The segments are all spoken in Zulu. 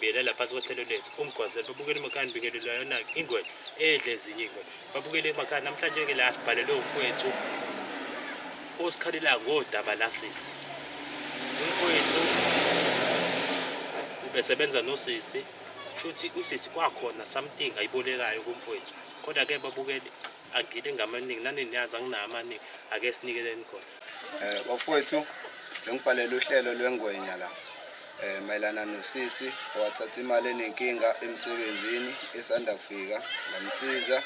babhelela phansi kohlelo lethu ungigwazela babukele emakhaya nibingelelwa yona ingwenya edle ezinye ingwenya babukele emakhaya namhlanje-ke la sibhalelwe umfowethu osikhalela ngodaba lasisi umfowethu ubesebenza nosisi shuthi usisi kwakhona something ayibolekayo kumfowethu kodwa-ke babukele agile ngamaningi naniniyazi anginayo amaningi ake sinikeleni khona bafowethu ngibhalele uhlelo lwengwenya la mayelana nosisi owathatha imali enenkinga emsebenzini esanda kufika ngamsiza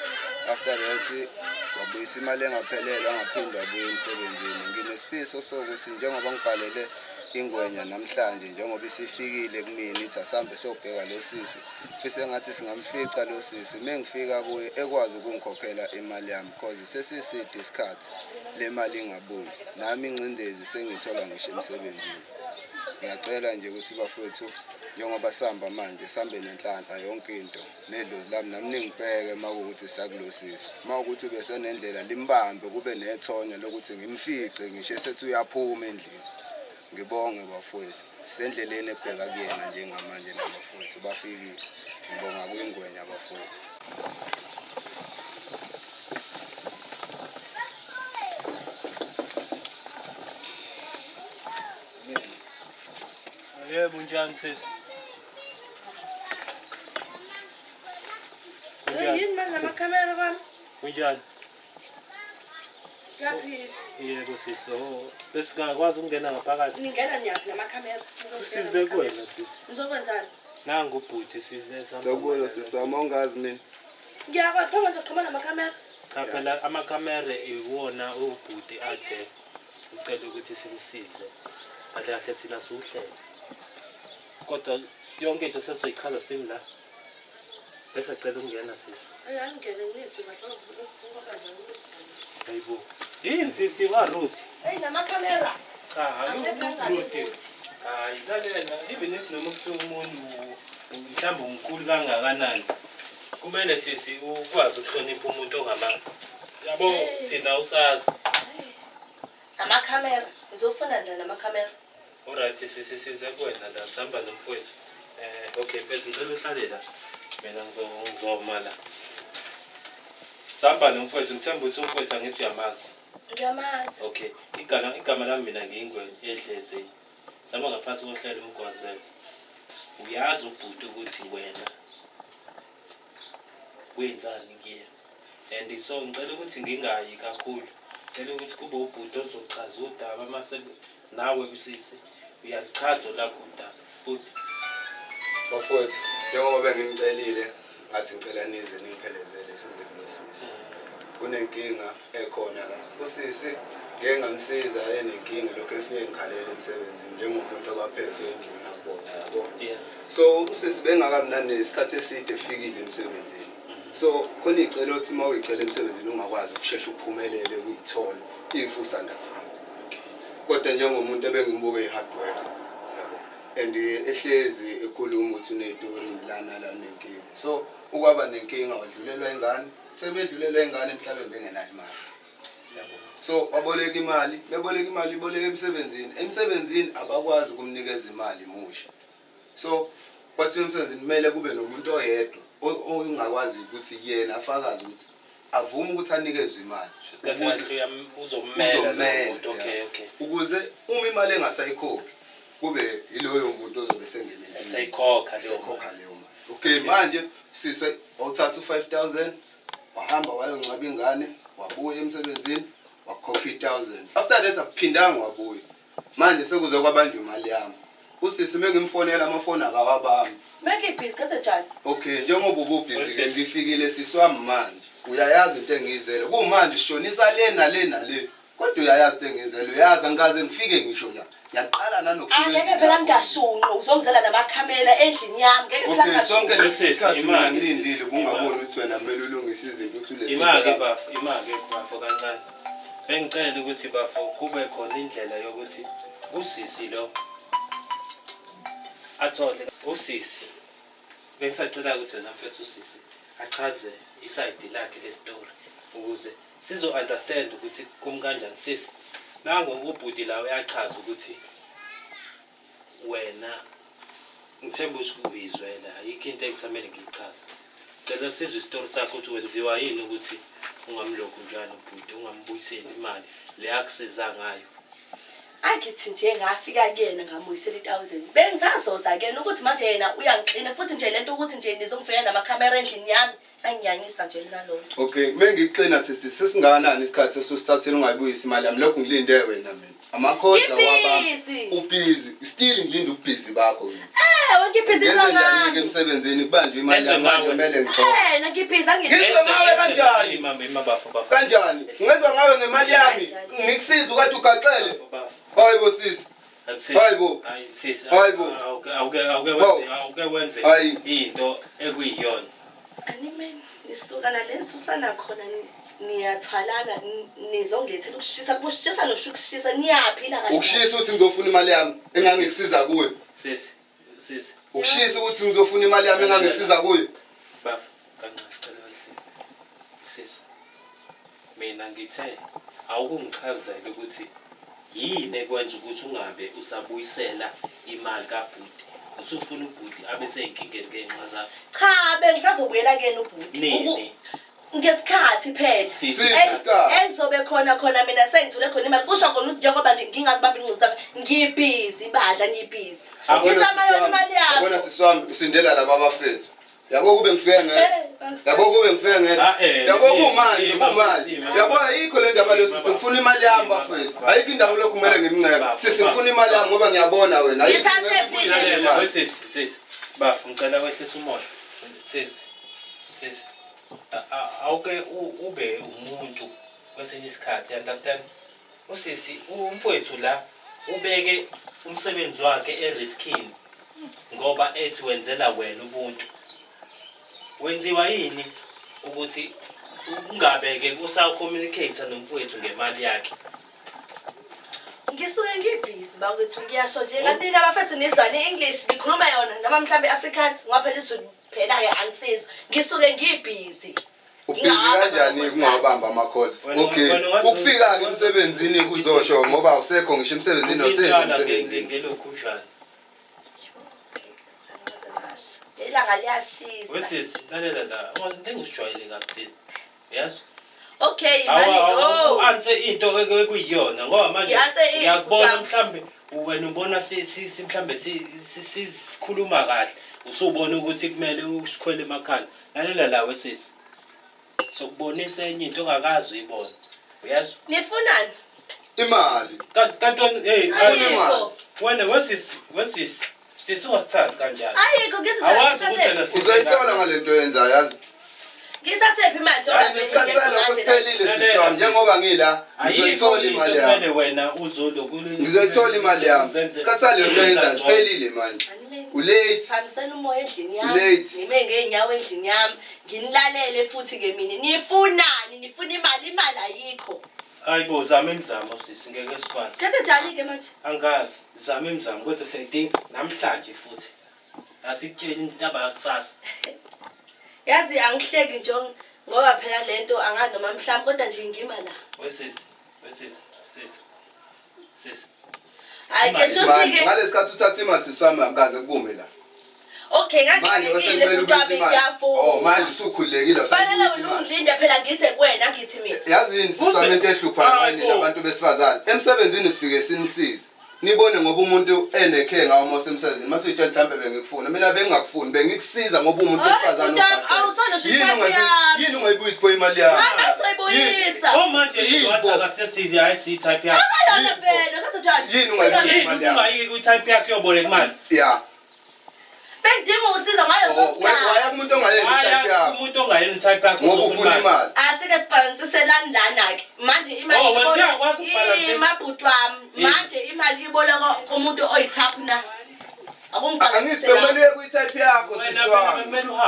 after that wabuyisa imali engaphelele angaphinde abuye emsebenzini nginesifiso sokuthi njengoba ngibhalele ingwenya namhlanje njengoba isifikile kumina ithi asambe siyobheka lo sisi fise ngathi singamfica lo sisi mengifika kuye ekwazi ukungikhokhela imali yami because sesiside isikhathi le mali ingabuyi nami ingcindezi sengithola ngisho emsebenzini. Ngiyacela nje ukuthi bafowethu njengoba sihamba manje sihambe nenhlanhla yonke into nedlozi lami nami ningibheke makuwukuthi sakulosisi mawukuthi bese nendlela limbambe kube nethonya lokuthi ngimfice ngisho sethi uyaphuma endlini. Ngibonge bafowethu sendleleni ebheka kuyena njengamanje nabafowethu bafikile ngibonga kuyingwenya bafowethu. Yebo njani sisi? Yini manje namakhamera kwami? Kunjani? Yaphila. Yebo sisi. Besingakwazi ukungena ngaphakathi. Ningena niyaphi namakhamera? Size kuwena sisi. Nizokwenzani? Nangu ubhuti size sihamba. Sawubona sisi amongazi mina. Ngiyakwazi phela ngizoxhumana namakhamera. Cha phela amakhamera iwona ubhuti athe ucela ukuthi simsize. Kahle kahle thina siwuhlele. Kodwa yonke into sesiyichaza simla. Bese cela ukungena sisi. Angene nisi bathola ukubuka kanjani. Hayibo. Yini sisi wa Ruth? Hey namakhamera. Cha, Ruth. Hayi lalela even if noma kuthiwa umuntu mhlawumbe umkhulu kangakanani kumele sisi ukwazi ukuhlonipha umuntu ongamazi. Yabo thina usazi. Namakhamera. Uzofuna nje namakhamera. Alright sisi size kuwena la sihamba nomfowethu. Okay mfethu ngicela uhlale la. Mina ngizoma la. Sihamba nomfowethu ngithemba ukuthi umfowethu angithi uyamazi. Ngiyamazi. Okay. Igama lami mina ngiyingwenya edleze. Sihamba ngaphansi kohlelo umgwazelo. Uyazi ubhuti ukuthi wena wenzani kuyena. And so ngicela ukuthi ngingayi kakhulu. Ngicela ukuthi kube ubhuti ozochaza udaba mase nawe usisi uyachaza la kudaba. But Bafowethu njengoba bengimcelile ngathi ngicela nize ningiphelezele size kulosisi. Kunenkinga ekhona la. Usisi ngeke ngamsiza enenkinga lokho efike ngikhalela emsebenzini njengomuntu obaphethwe endlini nakubona yabo. So usisi bengakamnani nesikhathi eside efikile emsebenzini. So khona icela ukuthi mawuyicela emsebenzini ungakwazi ukushesha ukuphumelele uyithola if usanda kufika. Kodwa njengomuntu ebengimbuke ihard work yabo and ehlezi ekhuluma ukuthi unezitori lana nenkinga. So ukwaba nenkinga wadlulelwa ingane sebedlulelwa ingane emhlabeni bengenayo imali yabo. So waboleka imali iboleka emsebenzini abakwazi ukumnikeza imali musha. So kwathi emsebenzini kumele kube nomuntu oyedwa ongakwazi ukuthi yena afakaze ukuthi avume ukuthi anikezwe imali ukuthi uzommela lo okay. Ukuze uma imali engasayikhokhi kube iloyo muntu ozobe sengenile esayikhokha leyo mali. Okay manje siswe uthatha u5000 wahamba wayongcwaba ingane wabuya emsebenzini wakhokha 1000. After that akuphindanga wabuya. Manje sekuze kwabanjwe imali yami. Usisi mengimfonela amafoni akawabami. Make ibhizi kathe njani? Okay njengoba ububhizi ke ngifikile siswami manje. Uyayazi into engizele. Kumanje sishonisa le nale. Kodwa uyayazi into engizele. Uyazi angikaze ngifike ngisho la. Ngiyaqala nanokufika. Ngeke phela ngiyashunqa uzongizela namakhamera endlini yami. Ngeke phela ngiyashunqa. Okay sonke lesikhathi imali ngilindile kungaboni ukuthi wena kumele ulungise izinto ukuthi ulethe imali bafo kancane. Bengicela ukuthi bafo kube khona indlela yokuthi usisi lo athole usisi. Bengisacela ukuthi wena mfethu usisi achaze iside lakhe le story ukuze sizo understand ukuthi kumkanjani sisi. Nango ubhuti la uyachaza ukuthi wena ngithemba ukuthi uyizwela ayikho into engisamele ngiyichaze. Cela sizwe isitori sakho ukuthi wenziwa yini ukuthi ungamlokhu njalo ubhuti ungambuyiseli imali le akusiza ngayo. Angithi nje ngafika kuyena ngamuyisela 1000. Bengisazoza kuyena ukuthi manje yena uyangixina futhi nje lento ukuthi nje nizongifika namakhamera endlini yami angiyanyisa nje nalonto. Okay, mengixina sesingakanani isikhathi esosithathela ungayibuyisa imali yami lokho ngilinde wena mina. Amakhoda waba ubhizi. Still ngilinde ubhizi bakho mina. Ngibhizi ngani emsebenzini kubanjwe imali yami kumele ngixoxe. Ngibhizi angithi. Ngizwe ngawe kanjani? Kanjani? Ngizwe ngawe ngemali yami. Ngikusiza ukuthi ugaxele. Hayibo sisi. Hayibo. Hayibo. Awuke wenze into ekuyiyona. Animeni nisuka nalesusana khona niyathwalana nizongilethela ukushisa kushisa nokushisa niyaphila kahle. Ukushisa ukuthi ngizofuna imali yami engangikusiza kuwe. Sisi. Ukushisa ukuthi ngizofuna imali yami engangikusiza kuwe. Bafo kancane cela kahle. Sisi. Mina ngithe awukungichazela ukuthi yini ekwenza ukuthi ungabe usabuyisela imali kaBhuti. Usufuna uBhuti abe seyinkingeni ngenxa zakho. Cha bengisazobuyela kuyena uBhuti. Nini? Ngesikhathi phela. Enzobe khona mina sengithule khona imali. Kusho khona ukuthi njengoba nje ngingazibamba ingcuzo zami ngibhizi badla ngibhizi. Ngisamayona imali yakho. Yabona siswami usindela laba abafethu. Yabo kube ngifike Yabo kumanje. Yabo ayikho le ndaba leso sifuna imali yami bafethu. Ayikho indawo lokhu kumele ngimncebe. Sifuna imali yami ngoba ngiyabona wena. Ayikho imali. Sisi. Bafo ngicela kwehlisa umoya. Sisi. Awuke ube umuntu kwesinye isikhathi, understand? Usisi umfowethu la ubeke umsebenzi wakhe eriskini ngoba ethi wenzela wena ubuntu. Wenziwa yini ukuthi ungabeke usacommunicate nomfowethu ngemali yakhe? Ngisuke ngibhizi bakwethu ngiyasho nje kanti abafethu nizwane English ngikhuluma yona noma mhlambe Afrikaans ngoba phela izulu phela ke angisizwa. Ngisuke ngibhizi. Ubhizi kanjani kungabamba amakhoda? Okay. Ukufika ke emsebenzini kuzosho ngoba usekho ngisho emsebenzini osemsebenzini. Ngelokhushana. Elanga liyashisa. Wesisi, lalela la. Ngizwe ngisijwayele kabuthini. Yes? Okay, manje anse into ekuyiyona ngoba manje ngiyakubona mhlambe wena ubona mhlambe sikhuluma kahle usubona ukuthi kumele usikhwele emakhanda. Lalela la wesisi. Sokubonisa enye into ongakazi uyibona. Uyazwa? Nifunani? Imali. Kanti wena wesisi sisuwasithatha kanjani? Ayikho ngizizwa. Uzoyisola ngalento yenza yazi. Ngisathephi manje ngesikhathelo kusiphelile sisho njengoba ngila ngizoyithola imali yami. Kumele wena uzolo ngizoyithola imali yami. Isikhathalo lento yenza siphelile manje. Ulate. Phamisela umoya endlini yami. Ngime ngeenyawo endlini yami. Nginilalele futhi ke mina. Nifunani? Nifuna imali ayikho. Hayibo zama imizamo sisi ngeke sikwazi. Sethe njani ke manje? Angazi zama imizamo kodwa siyidinga namhlanje futhi. Asikutshela intaba yakusasa. Yazi angihleki nje ngoba phela lento anganoma mhlawumbe kodwa nje ngima la. Wesisi. Hayi ke shothi ke ngalesikhathi uthatha imali sami akaze kubume la. Okay ngakhelekile ukuthi ngiyafuna. Manje usukhulekile fanele ungilinde phela ngise kuwena ngithi mina. Yazini siswami into ehlupha ngani labantu besifazane. Emsebenzini sifike sinisize. Nibone ngoba umuntu enekhenga uma semsebenzini masuyitshela mhlambe bengikufuna mina bengingakufuni bengikusiza ngoba umuntu wesifazane yini ungayibuyisa kwa imali yami abasoyibuyisa manje iwathi akasesizi hayi type yakhe akala phela ngathi njani yini ungayibuyisa imali yami ungayiki type yakhe yoboleka imali yeah bengidinga usiza ngayo sosikhathi waya umuntu ongayeni type yakhe umuntu ongayeni type yakhe ngoba ufuna imali asike sibhalansiselani lana ke manje imali imabhuti wami manje imali iboleka umuntu oyithaphu na angithi bekumele uye kwi-type yakho siswami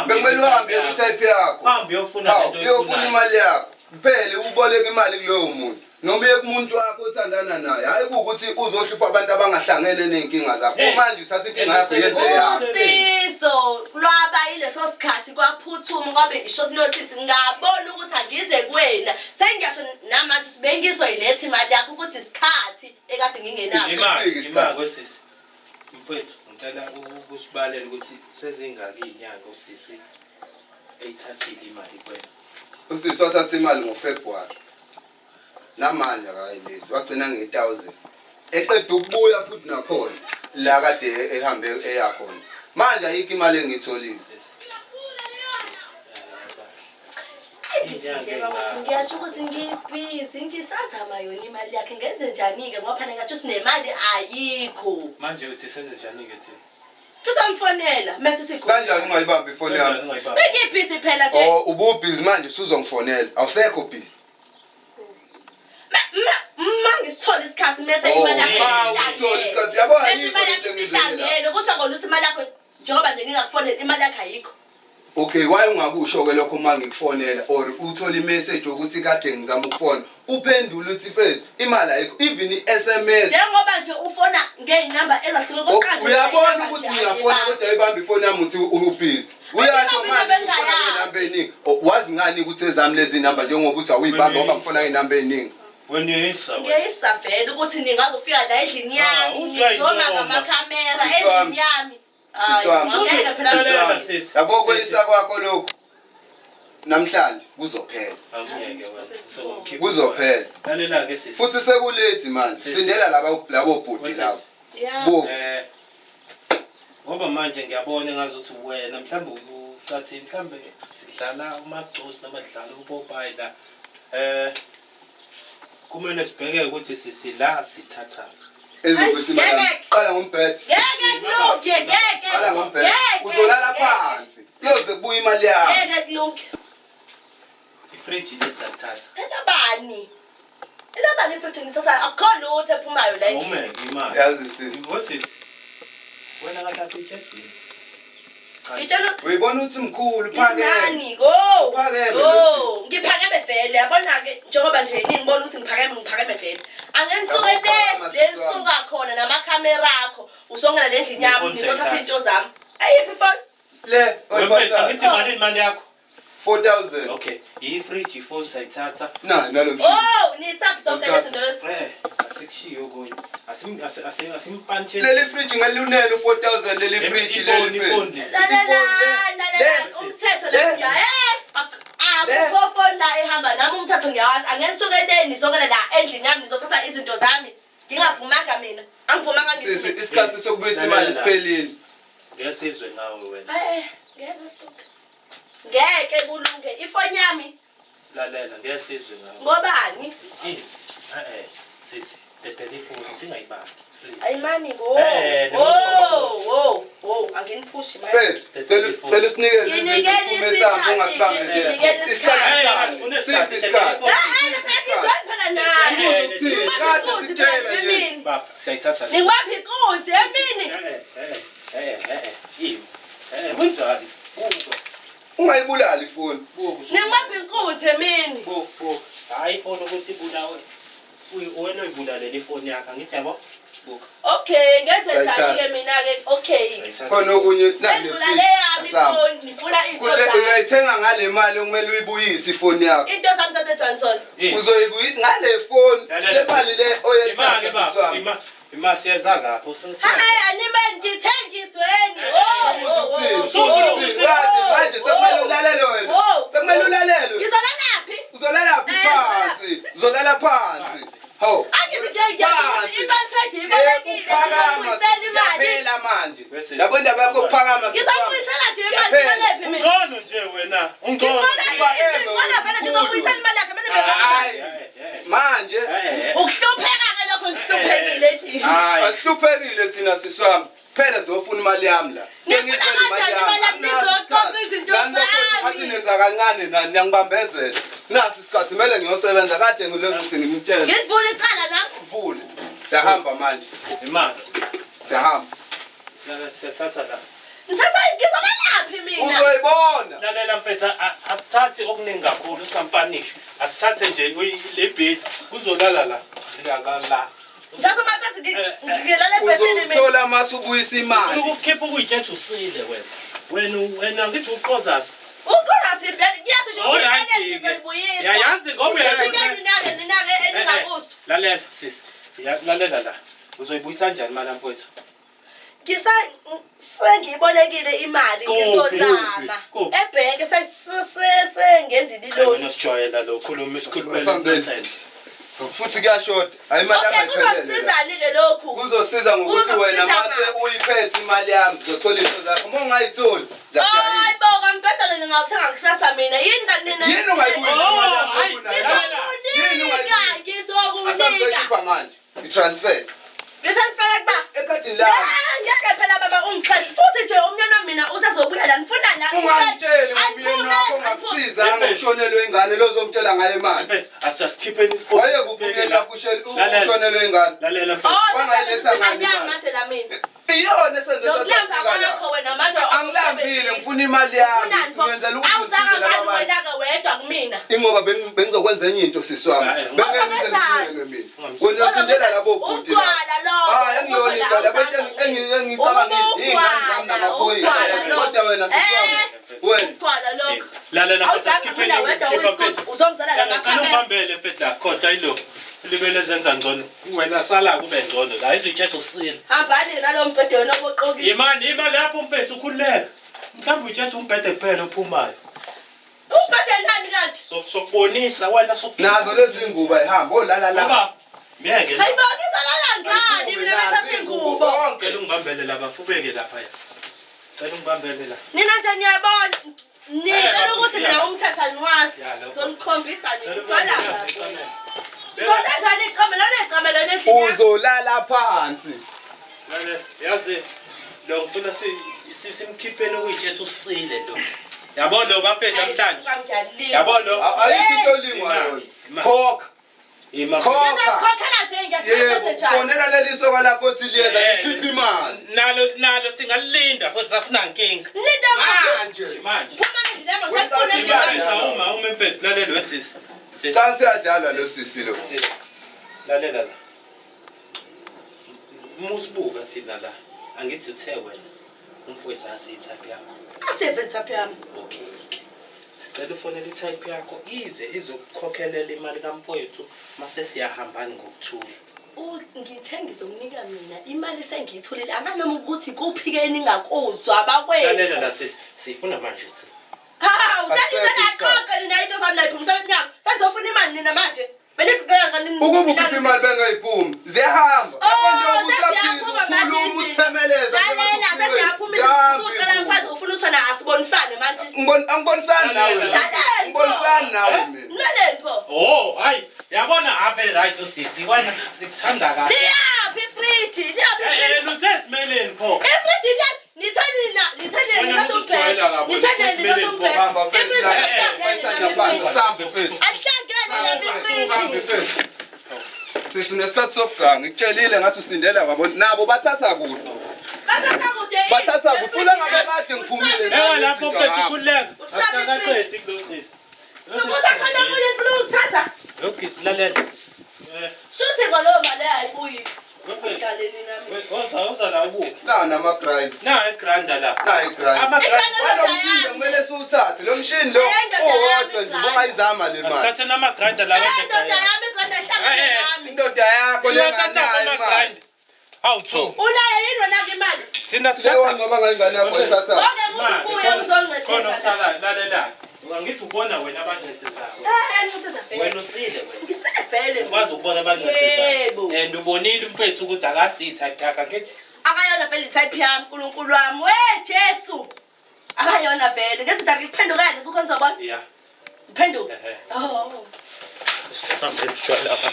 bekumele uhambe kwi-type yakho uhambe uyofuna imali yakho kuphele uboleka imali kuloyo muntu noma uye kumuntu wakho othandana naye hayi ukuthi uzohlupha abantu abangahlangene nenkinga zakho manje uthatha inkinga yakho yenze yakho usizo lwaba ileso sikhathi kwaphuthuma kwabe ngisho notice ngabona ukuthi angize kuwena sengiyasho namanje sibengizoyiletha imali yakho ukuthi isikhathi ekade ngingenaso imali kwesisi mfowethu ngicela ukusibalela ukuthi sezingaki inyanga usisi eyithathile imali kwena. Usisi wathatha imali ngoFebruary. Namanje akayilethi wagcina nge1000. Eqeda ukubuya futhi nakhona la kade ehambe eyakhona. Manje ayikho imali engitholile. Ngiyasho ukuthi ngibhizi ngisazama yona imali yakhe ngenze njani-ke ngoba phela ngathi sinemali ayikho. Manje uthi senze njani-ke thina? Ngizomfonela mase sikhona. Kanjani ungayibambi ifoni yami? Bengibhizi phela nje. Oh, ububhizi manje usuzongifonela. Awusekho busy. Mangisithola isikhathi mase imali yakho. Yabona imali yakho isihlangene kusho kona ukuthi imali yakho njengoba nje ngingakufonela imali yakho ayikho. Okay, why ungakusho ke lokho mangikufonela or uthola imessage ukuthi kade ngizama ukufona uphendula uthi mfethu imali ayikho even iSMS njengoba nje ufona ngeinamba ezahlukile koqhaza uyabona ukuthi ngiyafona kodwa ayibamba ifoni yami uthi ubusy uyasho manje inamba eningi wazi ngani ukuthi ezami lezi namba njengoba uthi awuyibamba ngoba ngifona inamba eningi ngiyisa vele ukuthi ningazofika la endlini yami ngizoma ngamakhamera endlini yami. Yabo kweyisa kwakho lokho namhlanje kuzophela. Kuzophela. Lalela ke sisi. Futhi sekulethi manje. Sindela labo bhudi labo. Bo. Ngoba manje ngiyabona ngazuthi wena mhlawumbe ucathi mhlawumbe sidlala uMagcosi namadlala uPopayi la. Kumele sibheke ukuthi sisila sithatha. Qala ngombhedo. Ngeke kulunge, ngeke. Qala ngombhedo. Uzolala phansi. Uyoze kubuya imali yakho. Ngeke kulunge. Ifridge lezathatha. Elabani? Elabani ifridge ngithatha akukhona ukuthi ephumayo la endlini. Umeke imali. Yazi sisi. Ngosisi. Wena ngathatha icheck. Ngitshela uyibona ukuthi mkhulu phakeme. Nani go? Oh, ngiphakeme vele. Yabona ke njengoba nje ngibona ukuthi ngiphakeme vele. Angenisuke lensuka khona namakhamera akho. Usongela lendlini yami ngizothatha into zami. Ayiphi phone? Le, oyiphatha ngithi imali yakho. 4000. Okay, i-fridge ifoni sayithatha. Nalo mshini. Oh, nisaphi sonke lezinto lezi? Asikushiyo konke. Asimpantshe. Leli fridge ngalunela 4000 leli fridge leli phone. La umthetho la nja akukho phone la ehamba nami umthetho ngiyawazi angenisuke leni sokela la endlini yami nizothatha izinto zami ngingavumanga mina angivumanga ngithi isikhathi sokubuyisa imali siphelile. Ngiyasizwe nawe wena. Ngeke kulunge ifoni yami Lalela ngiyasizwe nawe. Ngobani? Sisi dedele ifoni singayibamba. Ayimani go. Anginiphushi manje. Fethu, cela sinikeze izifume sami ungasibambele. Isikhathi isikhathi. Phela naye. Kade sitshela nje. Baba, siyayithatha. Ningwaphi ikunzi emini? Kunjani? Ungayibulali ifoni. Ningwaphi ikunzi emini? Hayi ifoni ukuthi ibulawe. Wena uyibulalela ifoni yakho angithi yabo? Okay, ngenze njani ke mina ke okay. Khona okunye Sengibulale yami ifoni, ngifuna into zami. Uyayithenga ngale mali okumele uyibuyise ifoni yakho. Into zami thathe Johnson. Uzoyibuyisa ngale phone. Le mali le oyethatha. Ima siyeza ngapho. Hayi anime ngithengisweni. Manje sekumele ulalele wena. Sekumele ulalele. Ngizolalaphi? Uzolalaphi phansi? Uzolala phansi. Ho. Yaphela manje. Yabo indaba yakho ukuphakama. Ngizokubuyisela nje imali yalephi mina. Ungcono nje wena. Ungcono. Ngizokubuyisela imali yakhe mina manje. Ukuhlupheka ke lokho ngihluphekile nje. Hayi. Akuhluphekile thina siswami. Phela zofuna imali yami la. Ngifuna kanjani imali yami ngizoqoqa izinto zami. Athi nenza kancane nani ngiyangibambezela. Nasi isikhathi kumele ngiyosebenza kade ngilokuthi ngimtshele. Ngivule iqala la. Vule. Siyahamba manje. Imali. Siyahamba. Siyathatha la. Ngizobalaphi mina? Uzoyibona. Lalela mfetha asithathe okuningi kakhulu usampanishe. Asithathe nje le base uzolala la. Ngiyangala. Ngizathu manje ngilala ebhesini mina. Uzothola mase ubuyisa imali. Ukukhipha ukuyitshetha usile wena. Wena ngithi uqozasi. Uqozasi vele ngiyathi nje ufanele ngizobuyisa. Yayazi ngoba ninake eningakuso. Lalela sisi. Lalela la. Uzoyibuyisa kanjani imali mfowethu? Sengibolekile imali ngizozama ebhenki sengenza iloni nosijwayela lo khuluma isikhulumela futhi kuyashoda hayi imali yami kuzosizani ke lokhu kuzosiza ngokuthi wena mase uyiphethe imali yami uzothola izinto zakho uma ungayitholi hayi bo kampetele ngingawuthenga kusasa mina yini kanti nina yini ungayibuyisa imali yami ngizokunika manje i-transfer ngitransfera kuba ekhathini lami ngeke phela baba ungixhashe futhi nje umnyana mina usazobuya la nifuna la ungangitsheli ngomyeni wakho ongakusiza ngokushonelwe ingane lozomtshela ngayo imali asasikhipeni isipho waye kuphumela kushonelwe ingane lalela wangayiletha ngani manje la mina iyona esenze wakho wena manje angilambile ngifuna imali yami ngenzela ukuthi awuzanga ngani wena ke wedwa kumina ingoba bengizokwenza enye into siswami bengenze mina wena sindela labo bhuti angiyona ingane abantu engicabanga ingane zami namaphoyisa kodwa wena siswami wena lalela awuzanga wedwa uzongizela la ngicela ungibambele mfethu la khoda yilo libele zenza ngcono wena sala kube ngcono la izitshetho usile hambani nalo mbhede wena oboqokile imali lapho mfethu ukhululeka mhlawumbe utshethe umbhede kuphela ophumayo umbhede nani kanti sokubonisa wena nazo lezi nguba ihamba olala baba ngeke hayibonisa lala ngani mina bethatha ingubo ngicela ungibambele la bafubeke lapha ngicela ungibambele la nina nje niyabona nicela ukuthi mina umthatha niwazi zonikhombisa nithola kodwa ngani icamela nendlela uzolala phansi lalela yazi lo ngifuna simkhiphele ukuyitshetha usile lo yabo lo baphethe namhlanje yabo lo ayikho into olingwayo khokha ngizokhokhela nje ngiyashaya njalo fonela leli soka lakho othi liyeza likhipha imali nalo singalilinda futhi sasinankinga manje uma mfethu lalela wesisi sathi adlala lo sisi lo lalela la musibuka thina la angithi uthe wena umfowethu asiyithapi yakho asevetsaphi yami okay sicela ufonele itype yakho ize izokukhokhelela imali kamfowethu mase siyahambani ngokuthula ngithe ngizomnika mina imali sengiyitholile anganoma ukuthi kuphike ningakuzwa abakwethu lalela la sifuna manje usalisa nina into zami nayiphumisa yakho senzofuna imali nina manje ukuba ukhipha imali bengayiphumi ziyahamba abantu yokusaphila uthemeleza ufuna usona asibonisane manje angibonisani nawe ngibonisani nawe mina nalento hayi yabona abe right usisi wena sikuthanda kahle liyaphi friji luthesimeleni pho efriji nithandile sisi nesikhathi sokuganga ngikutshelile ngathi usindela ngabona nabo bathatha kude funa ngabe kade ngiphumile lapho mfethu ukhuleka asikaqedi kulosisi sokusakhona kuye ufuna ukuthatha lokithi lalela shuthi ngalo mali ayibuyi Uza la ukuphi? Nama-grind. I-grinder la. I-grind. Wena umshini kumele siwuthathe. Lo mshini lo owodwa nje ungayizama le mali. Thathe nama-grinder la. Indoda yami i-grinder ihlangane nami. Indoda yakho lenganayo imali. Awutho. Unayo yini wona imali? Sina sithatha ngoba ngayingane yakho ithatha. Wona ubuye uzongcethisa. Khona sala lalela. Ngithi ubona wena abancedisayo. Wena usile wena. Ngisebhele. Ukwazi ukubona abancedisayo. And ubonile umfethu ukuthi akasitha yakha ngithi akayona vele itype yami uNkulunkulu wami Jesu. Akayona vele ngithi ngikuphendukane kukho ngizobona. Yeah. Ngiphenduke. Oh. Sisambe sishwala lapha.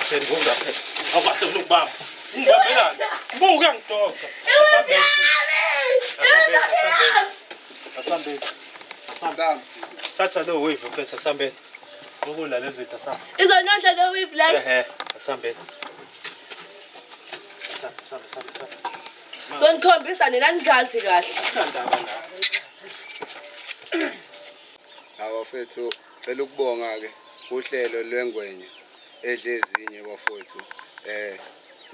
Sendunga phela. Awukwazi ukubamba. Ungibambelani? Buka ngidokha. Asambe. Asambe. Thatha lo wave mfethu asambe. Ukula lezi zinto asambe. Izonondla lo wave la. Asambe. Sonikhombisa nina ningazi kahle. Abafethu cela ukubonga ke uhlelo lwengwenya edle ezinye bafowethu.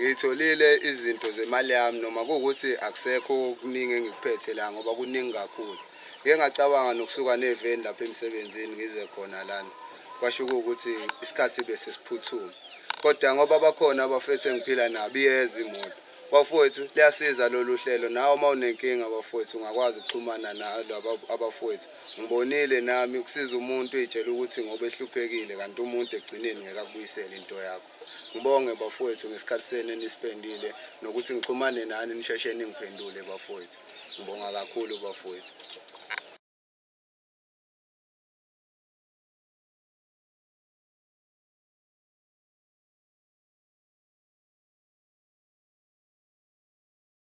Ngitholile izinto zemali yami noma kuukuthi akusekho kuningi engikuphethe la ngoba kuningi kakhulu. Ngeke ngacabanga nokusuka neveni lapha emsebenzini ngize khona lana. Kwasho ukuthi isikhathi bese siphuthuma. Kodwa ngoba bakhona abafethu engiphila nabo iyeza imoto. bafowethu liyasiza lolu hlelo. Nawe uma unenkinga bafowethu ungakwazi ukuxhumana nalabo abafowethu. Ngibonile nami ukusiza umuntu uyitshela ukuthi ngoba ehluphekile kanti umuntu egcineni ngeke akubuyisele into yakho. Ngibonge bafowethu ngesikhathi senu enispendile nokuthi ngixhumane nani nisheshe ningiphendule bafowethu. Ngibonga kakhulu bafowethu.